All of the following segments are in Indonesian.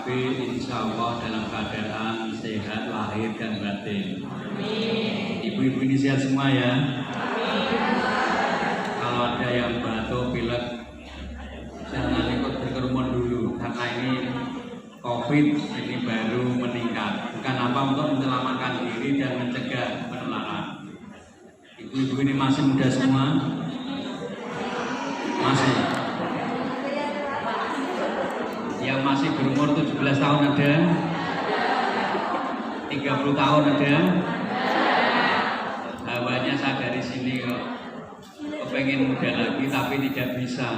insya Allah dalam keadaan sehat lahir dan batin. Ibu-ibu ini sehat semua ya. Kalau ada yang batuk, pilek, jangan ikut berkerumun dulu karena ini COVID ini baru meningkat. Bukan apa untuk menyelamatkan diri dan mencegah penularan. Ibu-ibu ini masih muda semua? Masih. Yang masih berumur 17 tahun ada? 30 tahun ada? Hawanya saya dari sini kok kepengen muda lagi tapi tidak bisa.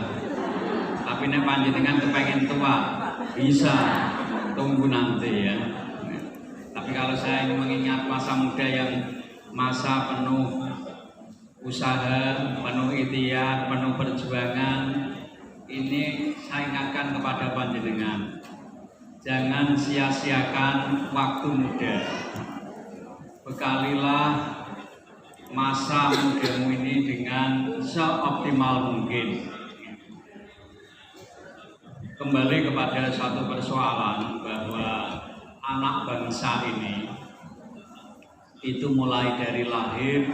Tapi nek panjenengan kepengen tua bisa, tunggu nanti ya. Tapi kalau saya ingin mengingat masa muda yang masa penuh usaha, penuh ikhtiar, penuh perjuangan, ini saya ingatkan kepada panjenengan, jangan sia-siakan waktu muda. Bekalilah masa mudamu ini dengan seoptimal mungkin. Kembali kepada suatu persoalan bahwa anak bangsa ini itu mulai dari lahir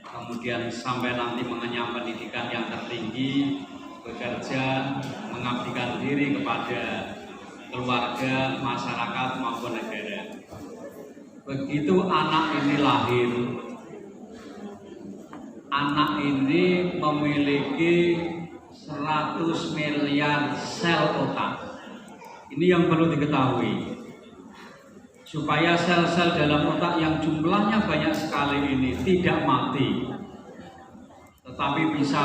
kemudian sampai nanti mengenyam pendidikan yang tertinggi, bekerja, mengabdikan diri kepada keluarga, masyarakat maupun negara. Begitu anak ini lahir, anak ini memiliki 100 miliar sel otak. Ini yang perlu diketahui. Supaya sel-sel dalam otak yang jumlahnya banyak sekali ini tidak mati, tetapi bisa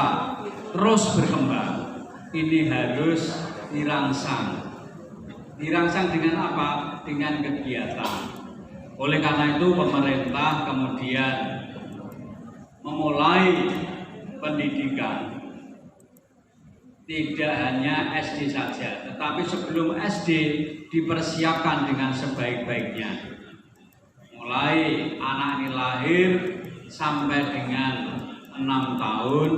terus berkembang, ini harus dirangsang. Dirangsang dengan apa? Dengan kegiatan. Oleh karena itu pemerintah kemudian memulai pendidikan. Tidak hanya SD saja, tetapi sebelum SD dipersiapkan dengan sebaik-baiknya. Mulai anak ini lahir sampai dengan 6 tahun,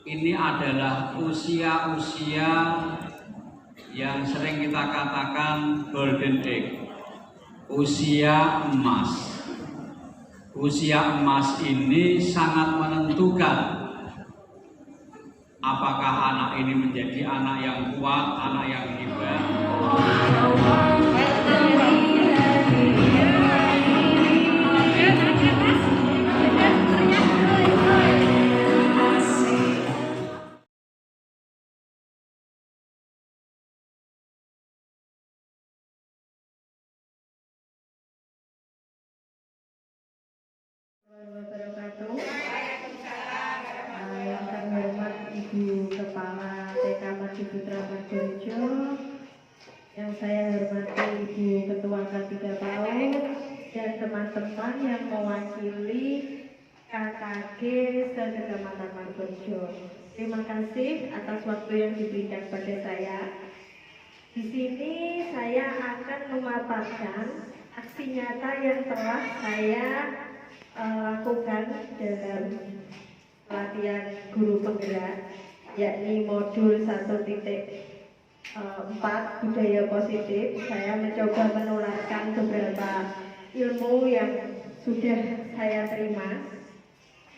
ini adalah usia-usia yang sering kita katakan golden age, usia emas. Usia emas ini sangat menentukan apakah anak ini menjadi anak yang kuat, anak yang hebat. Yang terhormat Ibu Kepala TK Mercu Putra Margorejo, yang saya hormati Ibu Ketua K3 PAUD dan teman-teman yang mewakili KKG se-Kecamatan Margorejo. Terima kasih atas waktu yang diberikan pada saya. Di sini saya akan memaparkan aksi nyata yang telah saya lakukan dalam pelatihan guru penggerak, yakni modul 1.4 budaya positif. Saya mencoba menularkan beberapa ilmu yang sudah saya terima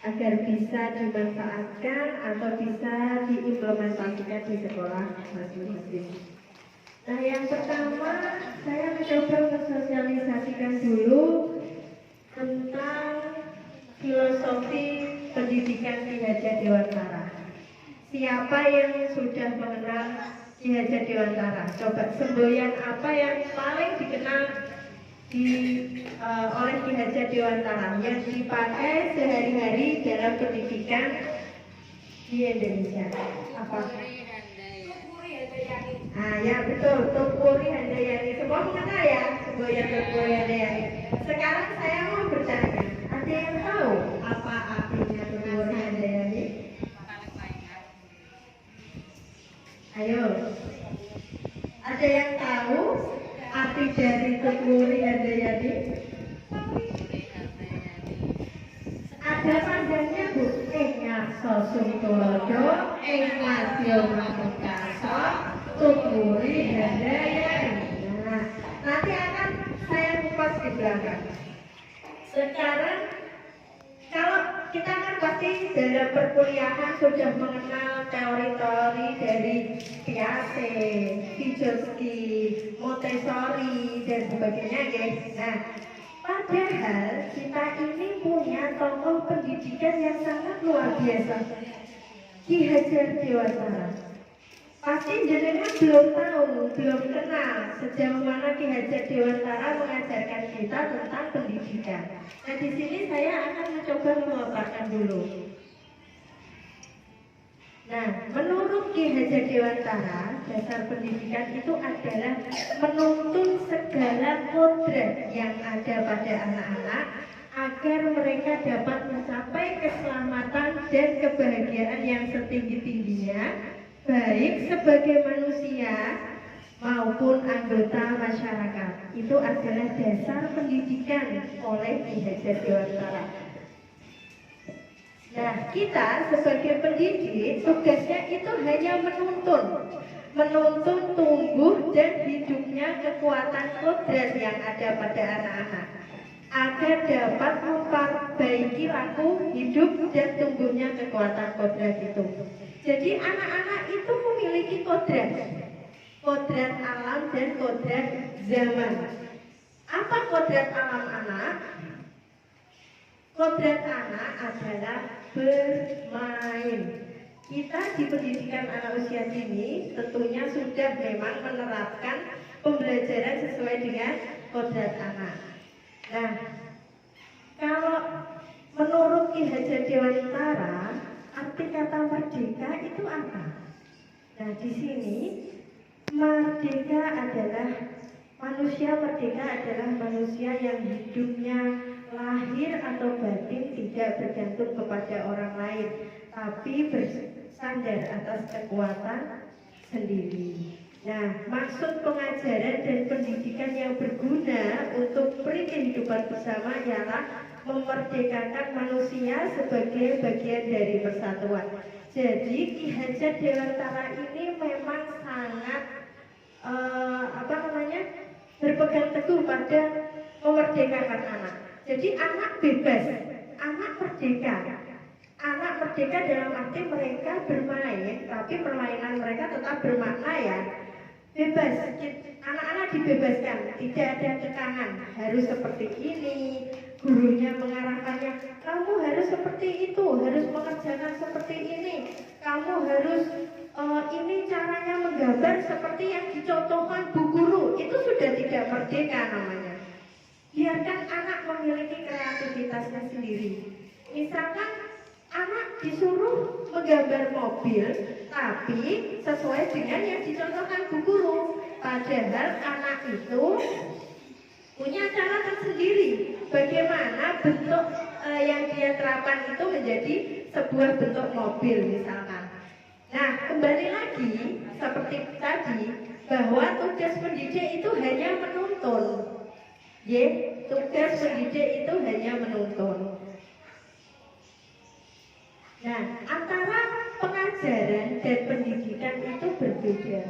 agar bisa dimanfaatkan atau bisa diimplementasikan di sekolah masing-masing. Nah, yang pertama saya mencoba mensosialisasikan dulu tentang filosofi pendidikan Ki Hajar Dewantara. Siapa yang sudah mengenal Ki Hajar Dewantara? Coba semboyan apa yang paling dikenal oleh Ki Hajar Dewantara yang dipakai sehari-hari dalam pendidikan di Indonesia? Apa? Ah ya betul, Tumpuri Handayani. Semua mengenal ya semboyan Tumpuri Handayani. Sekarang saya mau bertanya, ada yang tahu apa artinya Tumpuri Handayani? Ayo, ada yang tahu arti dari Tumpuri Handayani? Ada panjangnya Bu. Ngaso Sumtulodo, Ngasio Mamukaso, Tumpuri Handayani. Sekarang kalau kita kan pasti dalam perkuliahan sudah mengenal teori-teori dari Piaget, Vygotsky, Montessori dan sebagainya, guys. Nah, padahal kita ini punya tokoh pendidikan yang sangat luar biasa, Ki Hajar Dewantara. Pasti jenengan belum tahu, belum kenal sejauh mana Ki Hajar Dewantara mengajarkan kita tentang pendidikan. Nah, di sini saya akan mencoba memaparkan dulu. Nah, menurut Ki Hajar Dewantara, dasar pendidikan itu adalah menuntun segala kodrat yang ada pada anak-anak agar mereka dapat mencapai keselamatan dan kebahagiaan yang setinggi-tingginya, baik sebagai manusia maupun anggota masyarakat. Itu adalah dasar pendidikan oleh Ki Hajar Dewantara. Nah, kita sebagai pendidik tugasnya itu hanya menuntun tumbuh dan hidupnya kekuatan kodrat yang ada pada anak-anak agar dapat memperbaiki laku hidup dan tumbuhnya kekuatan kodrat itu. Jadi anak-anak itu memiliki kodrat alam dan kodrat zaman. Apa kodrat alam anak? Kodrat anak adalah bermain. Kita di pendidikan anak usia dini tentunya sudah memang menerapkan pembelajaran sesuai dengan kodrat anak. Nah, kalau menurut Ki Hajar Dewantara, arti kata merdeka itu apa? Nah, di sini merdeka adalah manusia yang hidupnya lahir atau batin tidak bergantung kepada orang lain, tapi bersandar atas kekuatan sendiri. Nah, maksud pengajaran dan pendidikan yang berguna untuk peri kehidupan bersama ialah memerdekakan manusia sebagai bagian dari persatuan. Jadi Ki Hajar Dewantara ini memang sangat berpegang teguh pada memerdekakan anak. Jadi anak bebas, anak merdeka. Anak merdeka dalam arti mereka bermain, tapi permainan mereka tetap bermakna ya. Bebas, anak-anak dibebaskan, tidak ada tekanan, harus seperti ini. Gurunya mengarahkannya, kamu harus seperti itu, harus mengerjakan seperti ini. Kamu harus ini caranya menggambar seperti yang dicontohkan bu guru. Itu sudah tidak merdeka namanya. Biarkan anak memiliki kreativitasnya sendiri. Misalkan anak disuruh menggambar mobil, tapi sesuai dengan yang dicontohkan bu guru. Padahal anak itu punya cara tersendiri bagaimana bentuk yang dia terapkan itu menjadi sebuah bentuk mobil misalkan. Nah, kembali lagi seperti tadi bahwa tugas pendidik itu hanya menuntun. Tugas pendidik itu hanya menuntun. Nah, antara pengajaran dan pendidikan itu berbeda.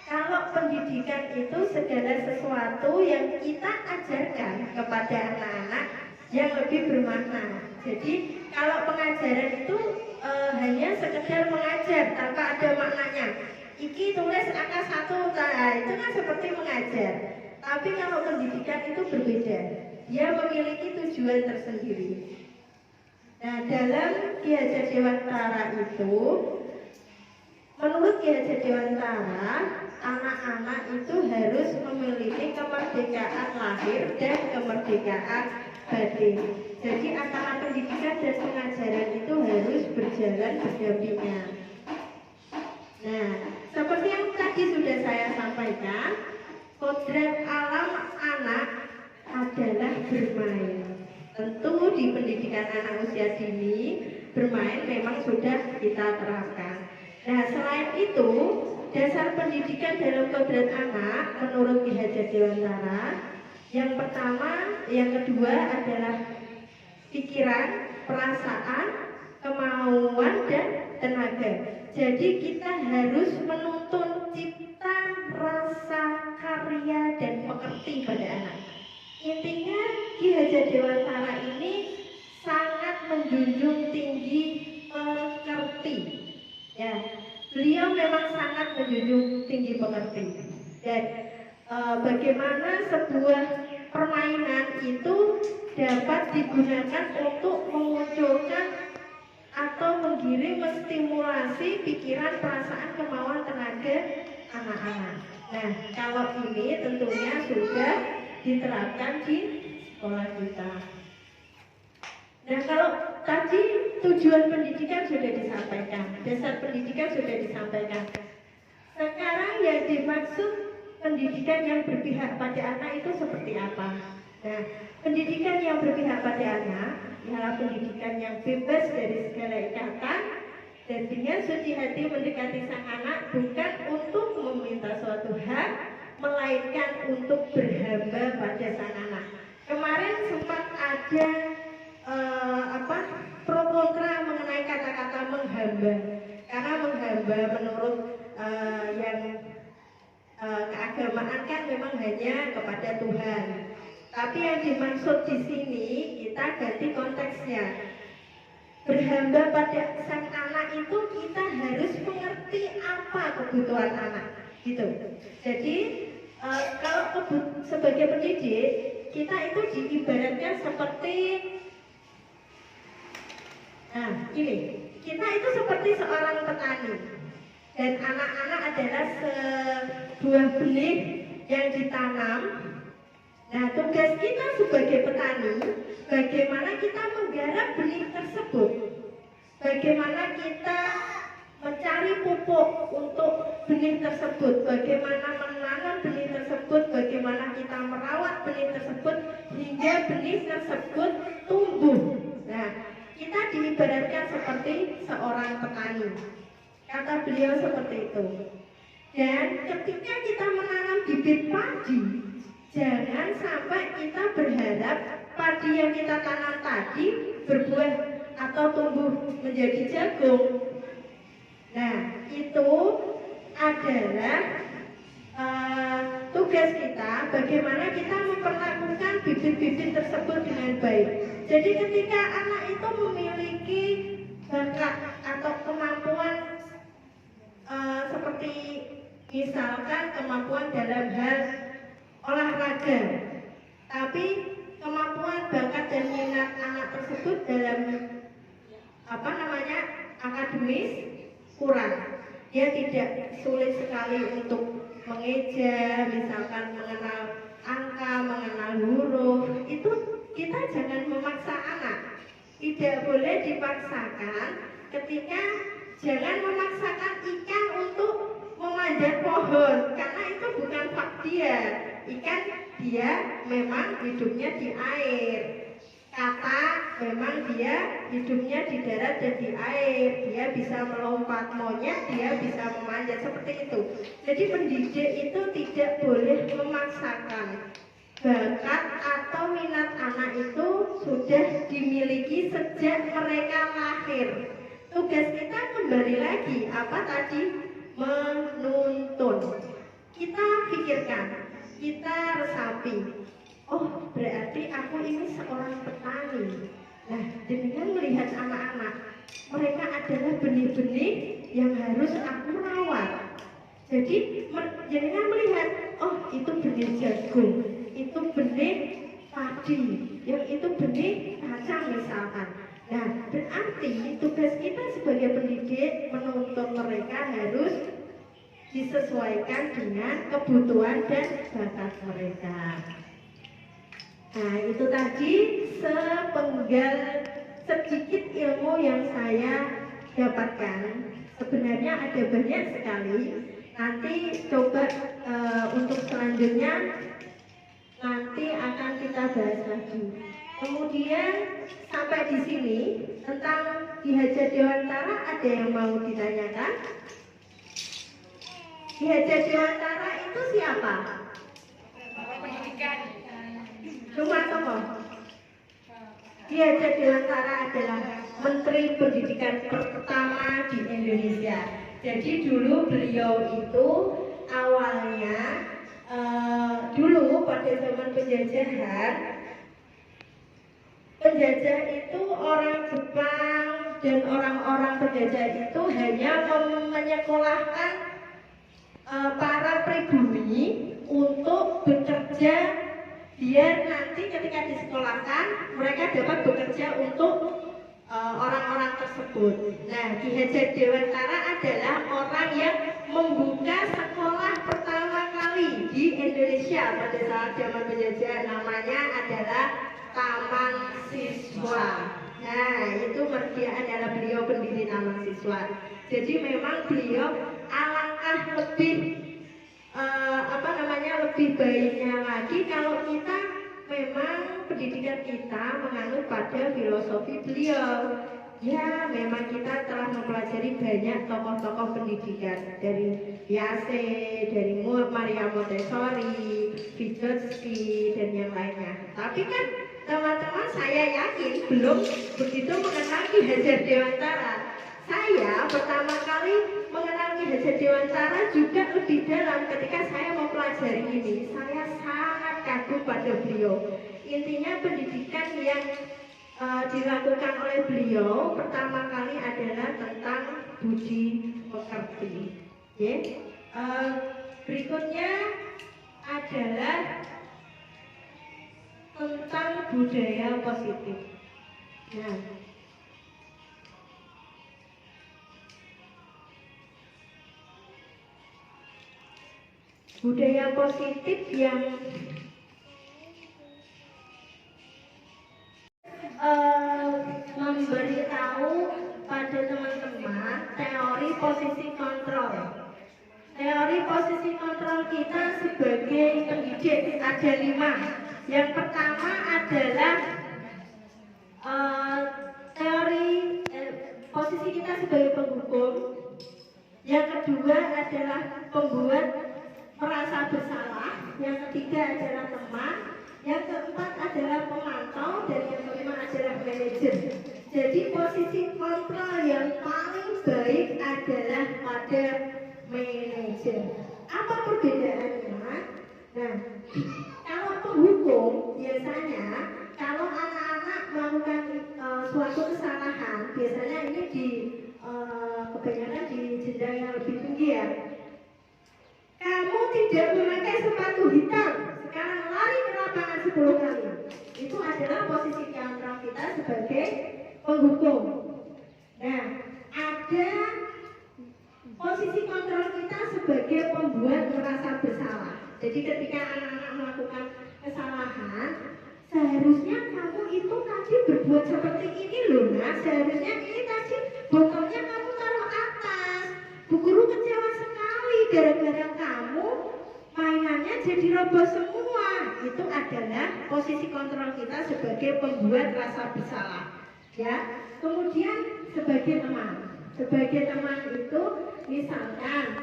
Kalau pendidikan itu segala sesuatu yang kita ajarkan kepada anak-anak yang lebih bermakna. Jadi kalau pengajaran itu hanya sekedar mengajar tanpa ada maknanya. Iki tulis angka 1, nah itu kan seperti mengajar. Tapi kalau pendidikan itu berbeda. Dia memiliki tujuan tersendiri. Nah, dalam Ki Hajar Dewantara itu, menurut Ki Hajar Dewantara, anak-anak itu harus memiliki kemerdekaan lahir dan kemerdekaan batin. Jadi antara pendidikan dan pengajaran itu harus berjalan berdampingan. Nah, seperti yang tadi sudah saya sampaikan, kodrat alam anak adalah bermain. Tentu di pendidikan anak usia dini, bermain memang sudah kita terapkan. Nah, selain itu, dasar pendidikan dalam kodrat anak menurut Ki Hajar Dewantara, yang pertama, yang kedua adalah pikiran, perasaan, kemauan, dan tenaga. Jadi kita harus menuntun cipta, rasa, karya, dan mengerti pada anak. intinya Ki Hajar Dewantara ini sangat menjunjung tinggi pekerti. Ya, beliau memang sangat menjunjung tinggi pekerti. Dan bagaimana sebuah permainan itu dapat digunakan untuk memunculkan atau menggiring, menstimulasi pikiran, perasaan, kemauan, tenaga anak-anak. Nah, kalau ini tentunya sudah diterapkan di sekolah kita. Nah, kalau tadi tujuan pendidikan sudah disampaikan, dasar pendidikan sudah disampaikan. Sekarang yang dimaksud pendidikan yang berpihak pada anak itu seperti apa? Nah, pendidikan yang berpihak pada anak ialah pendidikan yang bebas dari segala ikatan dan dengan suci hati mendekati sang anak bukan untuk meminta suatu hak, melainkan untuk berhamba pada sang anak. Kemarin sempat ada pro kontra mengenai kata-kata menghamba, karena menghamba menurut yang keagamaan kan memang hanya kepada Tuhan. Tapi yang dimaksud di sini kita ganti konteksnya. Berhamba pada sang anak itu kita harus mengerti apa kebutuhan anak, gitu. Jadi kalau sebagai pendidik kita itu diibaratkan seperti, nah ini kita itu seperti seorang petani dan anak-anak adalah sebuah benih yang ditanam. Nah, tugas kita sebagai petani, bagaimana kita menggarap benih tersebut, bagaimana kita mencari pupuk untuk benih tersebut, bagaimana menanam benih tersebut, bagaimana kita merawat benih tersebut hingga benih tersebut tumbuh. Nah, kita diibaratkan seperti seorang petani. Kata beliau seperti itu. Dan ketika kita menanam bibit padi, jangan sampai kita berharap padi yang kita tanam tadi berbuah atau tumbuh menjadi jagung. Nah, itu adalah tugas kita, bagaimana kita memperlakukan bibit-bibit tersebut dengan baik. Jadi ketika anak itu memiliki bakat atau kemampuan seperti misalkan kemampuan dalam hal olahraga, tapi kemampuan bakat dan minat anak tersebut dalam akademis kurang, dia tidak sulit sekali untuk mengeja, misalkan mengenal angka, mengenal huruf, itu kita jangan memaksa anak, tidak boleh dipaksakan. Ketika jangan memaksakan ikan untuk memanjat pohon, karena itu bukan hak dia. Ikan dia memang hidupnya di air, katak memang dia hidupnya di darat dan di air, dia bisa melompat, monyet dia bisa memanjat, seperti itu. Jadi pendidik itu tidak boleh memaksakan. Bakat atau minat anak itu sudah dimiliki sejak mereka lahir. Tugas kita kembali lagi apa tadi? Menuntun. Kita pikirkan, kita resapi. Oh, berarti aku ini seorang petani. Nah, dengan melihat anak-anak, mereka adalah benih-benih yang harus aku rawat. Jadi, dengan melihat, oh itu benih jagung, itu benih padi, yang itu benih kacang misalkan. Nah, berarti tugas kita sebagai pendidik menuntun mereka harus disesuaikan dengan kebutuhan dan bakat mereka. Nah, itu tadi sepenggal sedikit ilmu yang saya dapatkan. Sebenarnya ada banyak sekali. Nanti coba untuk selanjutnya nanti akan kita bahas lagi. Kemudian sampai di sini tentang Ki Hajar Dewantara ada yang mau ditanyakan? Ki Hajar Dewantara itu siapa? Pendidikan. Cuma tokoh. Ki Hajar Dewantara adalah Menteri Pendidikan pertama di Indonesia. Jadi dulu beliau itu awalnya dulu pada zaman penjajahan, penjajah itu orang Jepang dan orang-orang penjajah itu hanya menyekolahkan para pribumi untuk bekerja biar nanti ketika disekolahkan mereka dapat bekerja untuk orang-orang tersebut. Nah, Ki Hajar Dewantara adalah orang yang membuka sekolah pertama kali di Indonesia pada saat zaman penjajah, namanya adalah Taman Siswa. Nah, itu dia adalah beliau pendiri Taman Siswa. Jadi memang beliau alangkah lebih lebih baiknya lagi kalau kita memang pendidikan kita menganut pada filosofi beliau. Ya, memang kita telah mempelajari banyak tokoh-tokoh pendidikan dari Piase, dari Maria Montessori, Vygotsky, dan yang lainnya. Tapi kan teman-teman, saya yakin belum begitu mengenal Ki Hajar Dewantara. Saya pertama kali mengenal Ki Hajar Dewantara juga lebih dalam ketika saya mempelajari ini. Saya sangat kagum pada beliau. Intinya pendidikan yang dilakukan oleh beliau pertama kali adalah tentang budi pekerti. Berikutnya adalah tentang budaya positif. Nah, budaya positif yang memberitahu pada teman-teman teori posisi kontrol. Teori posisi kontrol kita sebagai pendidik ada 5. Yang pertama adalah teori posisi kita sebagai penghukum. Yang kedua adalah pembuat merasa bersalah. Yang ketiga adalah teman. Yang keempat adalah pemantau. Dan yang kelima adalah manajer. Jadi posisi kontrol yang paling baik adalah pada manajer. Apa perbedaannya? Nah, kalau penghukum biasanya kalau anak-anak melakukan suatu kesalahan, biasanya ini kebanyakan di jenjang yang lebih tinggi ya. Kamu tidak memakai sepatu hitam, sekarang lari ke lapangan 10 kali. Itu adalah posisi kontrol kita sebagai penghukum. Nah, ada posisi kontrol kita sebagai pembuat merasa bersalah. Jadi ketika anak-anak melakukan kesalahan, seharusnya kamu itu tadi berbuat seperti ini loh, nah. Seharusnya ini tadi botolnya kamu taruh atas. Bu guru kecewa sekali gara-gara kamu mainannya jadi roboh semua. Itu adalah posisi kontrol kita sebagai pembuat rasa bersalah. Ya. Kemudian sebagai teman. Sebagai teman itu misalkan,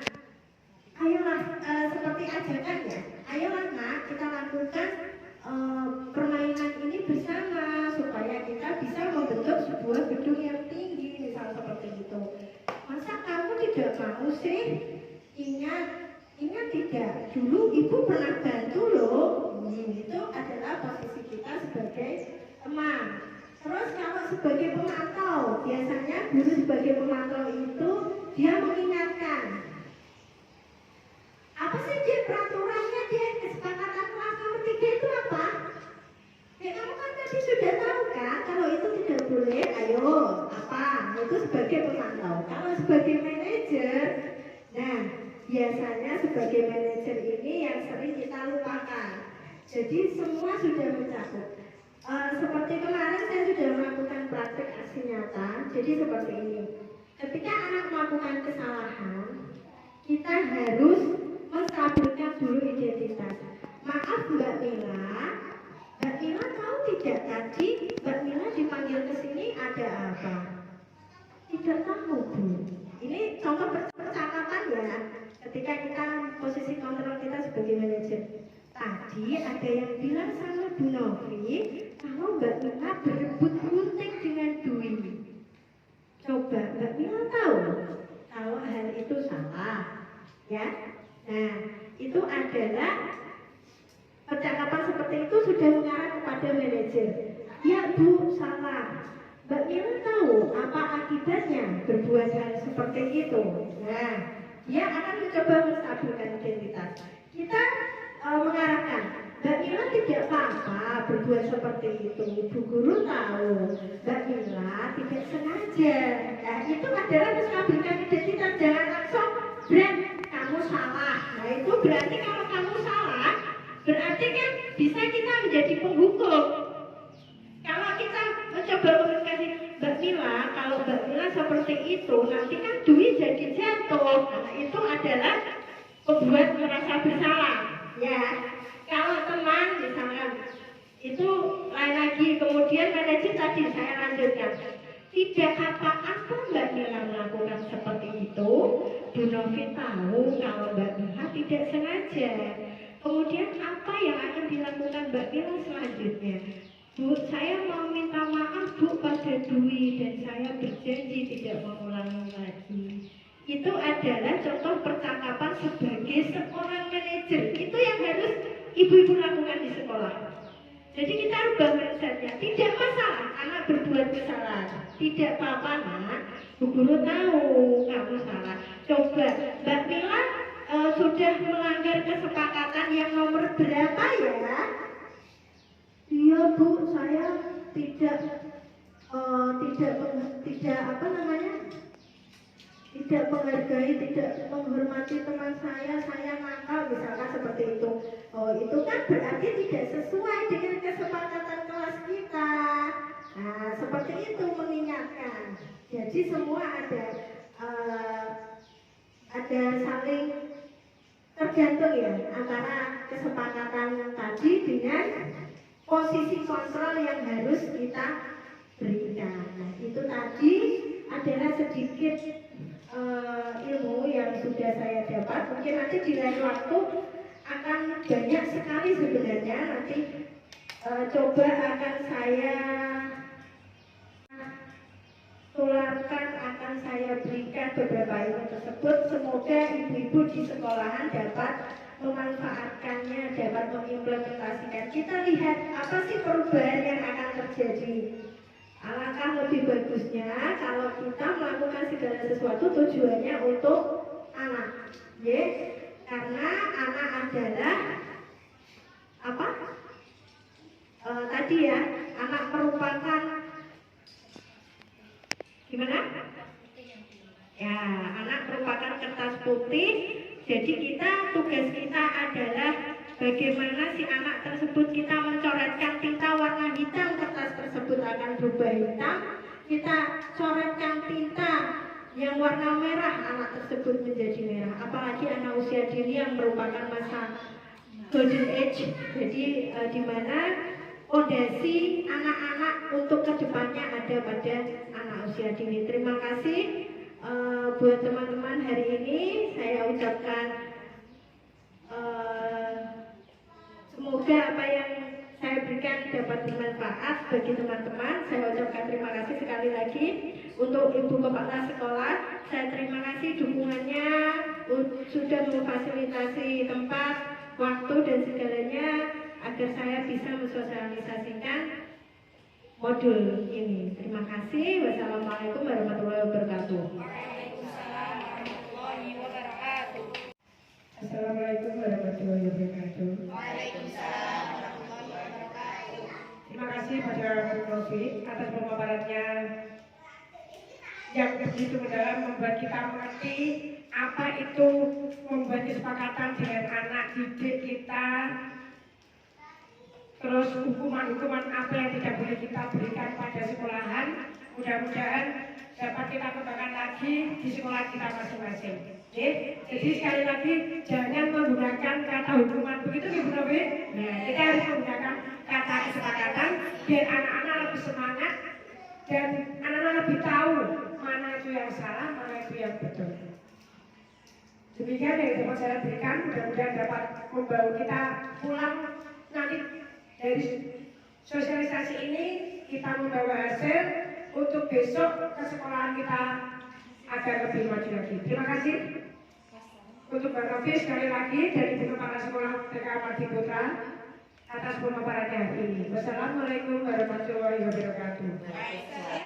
ayolah seperti ajakan ya, ayolah nak kita lakukan permainan ini bersama supaya kita bisa membentuk sebuah gedung yang tinggi, misal seperti itu. Masa kamu tidak mau sih? Ingat tidak? Dulu ibu pernah bantu loh. Itu adalah posisi kita sebagai teman. Terus kalau sebagai pemantau, biasanya guru sebagai pemantau itu dia mengingatkan. Apa sih dia peraturannya, dia kesepakatan kelas nomor 3 itu apa? Ya kamu kan tadi sudah tahu kan, kalau itu tidak boleh, ayo apa? Itu sebagai pemantau. Kalau sebagai manajer, nah biasanya sebagai manajer ini yang sering kita lupakan. Jadi semua sudah mencakup. Seperti kemarin saya sudah melakukan praktek aksi nyata. Jadi seperti ini. Ketika anak melakukan kesalahan, kita harus menstabilkan dulu identitas. Maaf Mbak Mila tahu tidak tadi Mbak Mila dipanggil ke sini ada apa? Tidak tahu Bu. Ini contoh percakapan ya. Ketika kita posisi kontrol kita sebagai manajer. Tadi ada yang bilang sama Bu Novi, kalau Mbak Mila berebut gunting dengan Dwi. Coba Mbak Mila tahu kalau hal itu salah, ya. Nah, itu itu adalah percakapan seperti itu sudah mengarah kepada manajer. Ya Bu, salah. Mbak Mila tahu apa akibatnya berbuat hal seperti itu. Nah, dia akan mencoba menstabilkan identitas. Kita mengarahkan, Mbak Mila tidak apa-apa berbuat seperti itu. Bu Guru tahu, Mbak Mila tidak sengaja. Nah, itu adalah menstabilkan identitas. Jangan langsung brand kamu salah. Nah, itu berarti kalau kamu salah, berarti kan bisa kita menjadi penghukum. Kalau kita mencoba komunikasi, Mbak Mila, kalau Mbak Mila seperti itu, nanti kan duit jadi jatuh. Nah, itu adalah membuat merasa bersalah. Ya, kalau teman misalkan itu lain lagi. Kemudian manajer tadi saya lanjutkan. Tidak apa-apa Mbak Mila melakukan seperti itu. Bu Novi tahu kalau Mbak Mila tidak sengaja. Kemudian apa yang akan dilakukan Mbak Mila selanjutnya? Bu, saya mau minta maaf Bu pada Dwi dan saya berjanji tidak mengulangi lagi. Itu adalah contoh percakapan sebagai seorang manajer. Itu yang harus ibu-ibu lakukan di sekolah. Jadi kita rubah mindsetnya. Tidak masalah anak berbuat kesalahan. Tidak apa-apa nak. Bu Guru tahu kamu salah. Coba Mbak Mila sudah melanggar kesepakatan yang nomor berapa ya? Iya Bu, saya tidak menghargai, tidak menghormati teman saya nakal misalkan seperti itu. Oh, itu kan berarti tidak sesuai dengan kesepakatan kelas kita. Nah, seperti itu mengingatkan. Jadi semua ada saling tergantung ya antara kesepakatan tadi dengan posisi kontrol yang harus kita berikan. Nah, itu tadi adalah sedikit ilmu yang sudah saya dapat. Mungkin nanti di lain waktu akan banyak sekali sebenarnya. Nanti coba akan saya tularkan, akan saya berikan beberapa ilmu tersebut. Semoga ibu-ibu di sekolahan dapat memanfaatkannya, dapat mengimplementasikan. Kita lihat apa sih perubahan yang akan terjadi. Alangkah lebih bagusnya kalau kita melakukan segala sesuatu tujuannya untuk anak, ya, karena anak adalah apa? Tadi ya, anak merupakan gimana? Ya, anak merupakan kertas putih. Jadi tugas kita adalah bagaimana si anak tersebut kita mencoretkan tinta warna hitam, kertas tersebut akan berubah hitam. Kita coretkan tinta yang warna merah, anak tersebut menjadi merah. Apalagi anak usia dini yang merupakan masa golden age. Jadi di mana fondasi anak-anak untuk kedepannya ada pada anak usia dini. Terima kasih. Buat teman-teman hari ini saya ucapkan semoga apa yang saya berikan dapat bermanfaat bagi teman-teman. Saya ucapkan terima kasih sekali lagi untuk Ibu Kepala Sekolah. Saya terima kasih dukungannya sudah memfasilitasi tempat, waktu dan segalanya agar saya bisa mensosialisasikan modul ini. Terima kasih. Wassalamualaikum warahmatullahi wabarakatuh. Assalamualaikum warahmatullahi wabarakatuh. Waalaikumsalam warahmatullahi wabarakatuh. Terima kasih pada Bu Novi atas pemaparannya yang begitu mendalam, membuat kita mengerti apa itu membuat kesepakatan dengan anak didik kita. Terus hukuman-hukuman apa yang tidak boleh kita berikan pada sekolahan. Mudah-mudahan dapat kita kembangkan lagi di sekolah kita masing-masing. Jadi sekali lagi jangan menggunakan kata hukuman, begitu Ibu Novi? Nah, kita harus menggunakan kata kesepakatan biar anak-anak lebih semangat dan anak-anak lebih tahu mana itu yang salah, mana itu yang betul. Demikian yang dapat saya berikan, mudah-mudahan dapat membawa kita pulang nanti dari sosialisasi ini, kita membawa hasil untuk besok ke sekolahan kita agar lebih maju lagi. Terima kasih. Untuk Mbak Novi sekali lagi dari Ibu Kepala Sekolah TK Mardi Putra atas pemaparannya hari ini. Wassalamualaikum warahmatullahi wabarakatuh.